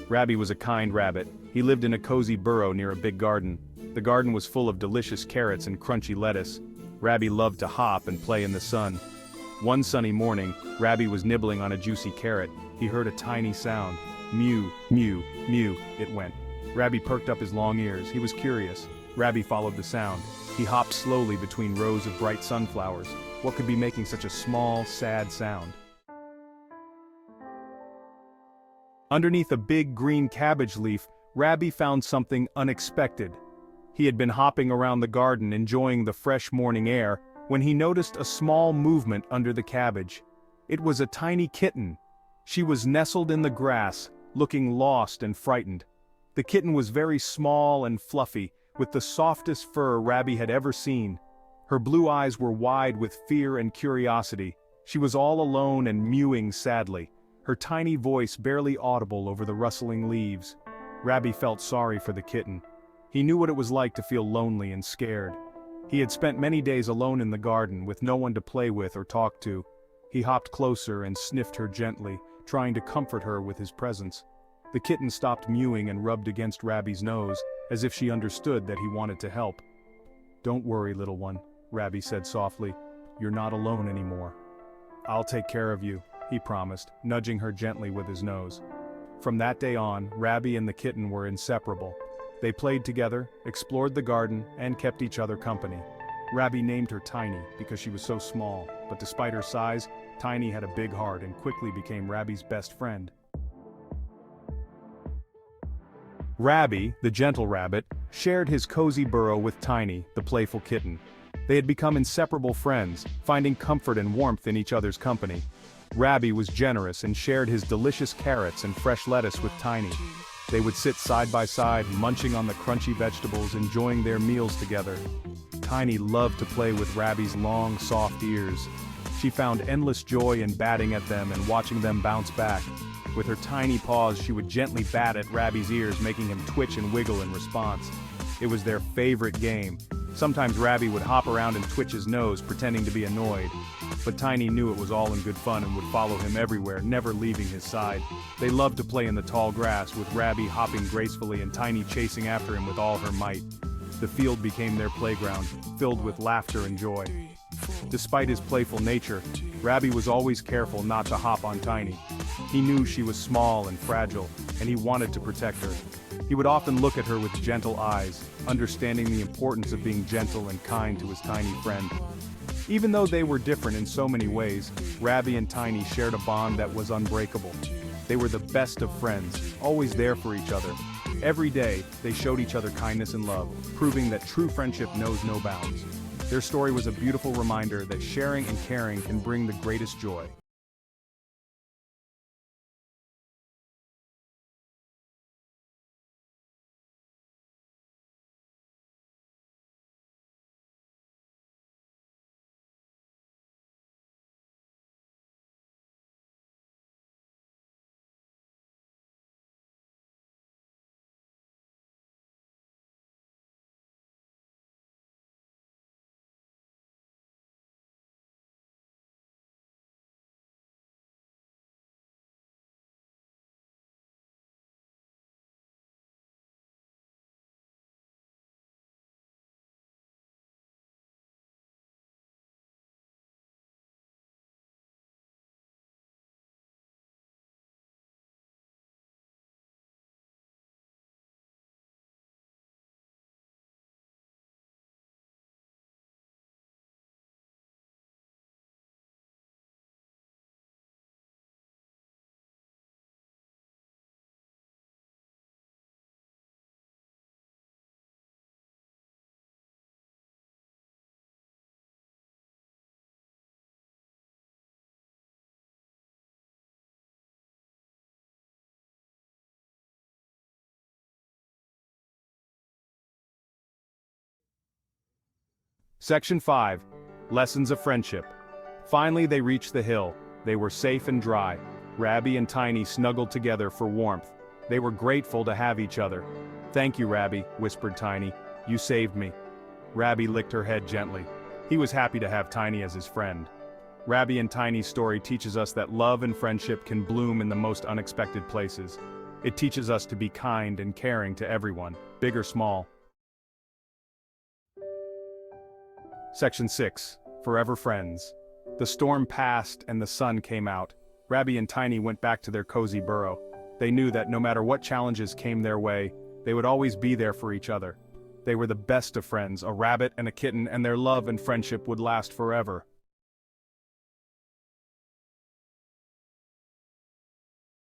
Rabbey was a kind rabbit. He lived in a cozy burrow near a big garden. The garden was full of delicious carrots and crunchy lettuce. Rabbey loved to hop and play in the sun. One sunny morning, Rabbey was nibbling on a juicy carrot. He heard a tiny sound. Mew, mew, mew, it went. Rabbey perked up his long ears. He was curious. Rabbey followed the sound. He hopped slowly between rows of bright sunflowers. What could be making such a small, sad sound? Underneath a big green cabbage leaf, Rabbey found something unexpected. He had been hopping around the garden enjoying the fresh morning air when he noticed a small movement under the cabbage. It was a tiny kitten. She was nestled in the grass, looking lost and frightened. The kitten was very small and fluffy, with the softest fur Rabbey had ever seen. Her blue eyes were wide with fear and curiosity. She was all alone and mewing sadly, her tiny voice barely audible over the rustling leaves. Rabbey felt sorry for the kitten. He knew what it was like to feel lonely and scared. He had spent many days alone in the garden with no one to play with or talk to. He hopped closer and sniffed her gently, trying to comfort her with his presence. The kitten stopped mewing and rubbed against Rabbey's nose, as if she understood that he wanted to help. "Don't worry, little one," Rabbey said softly. "You're not alone anymore. I'll take care of you," he promised, nudging her gently with his nose. From that day on, Rabbey and the kitten were inseparable. They played together, explored the garden, and kept each other company. Rabbey named her Tiny because she was so small, but despite her size, Tiny had a big heart and quickly became Rabbey's best friend. Rabbey, the gentle rabbit, shared his cozy burrow with Tiny, the playful kitten. They had become inseparable friends, finding comfort and warmth in each other's company. Rabbey was generous and shared his delicious carrots and fresh lettuce with Tiny. They would sit side by side, munching on the crunchy vegetables, enjoying their meals together. Tiny loved to play with Rabbey's long, soft ears. She found endless joy in batting at them and watching them bounce back. With her tiny paws, she would gently bat at Rabbey's ears, making him twitch and wiggle in response. It was their favorite game. Sometimes Rabbey would hop around and twitch his nose, pretending to be annoyed. But Tiny knew it was all in good fun and would follow him everywhere, never leaving his side. They loved to play in the tall grass, with Rabbey hopping gracefully and Tiny chasing after him with all her might. The field became their playground, filled with laughter and joy. Despite his playful nature, Rabbey was always careful not to hop on Tiny. He knew she was small and fragile, and he wanted to protect her. He would often look at her with gentle eyes, understanding the importance of being gentle and kind to his tiny friend. Even though they were different in so many ways, Rabbey and Tiny shared a bond that was unbreakable. They were the best of friends, always there for each other. Every day, they showed each other kindness and love, proving that true friendship knows no bounds. Their story was a beautiful reminder that sharing and caring can bring the greatest joy. Section 5. Lessons of Friendship. Finally they reached the hill. They were safe and dry. Rabbey and Tiny snuggled together for warmth. They were grateful to have each other. "Thank you, Rabbey," whispered Tiny. "You saved me." Rabbey licked her head gently. He was happy to have Tiny as his friend. Rabbey and Tiny's story teaches us that love and friendship can bloom in the most unexpected places. It teaches us to be kind and caring to everyone, big or small. Section 6. Forever Friends. The storm passed and the sun came out. Rabbey and Tiny went back to their cozy burrow. They knew that no matter what challenges came their way, they would always be there for each other. They were the best of friends, a rabbit and a kitten, and their love and friendship would last forever.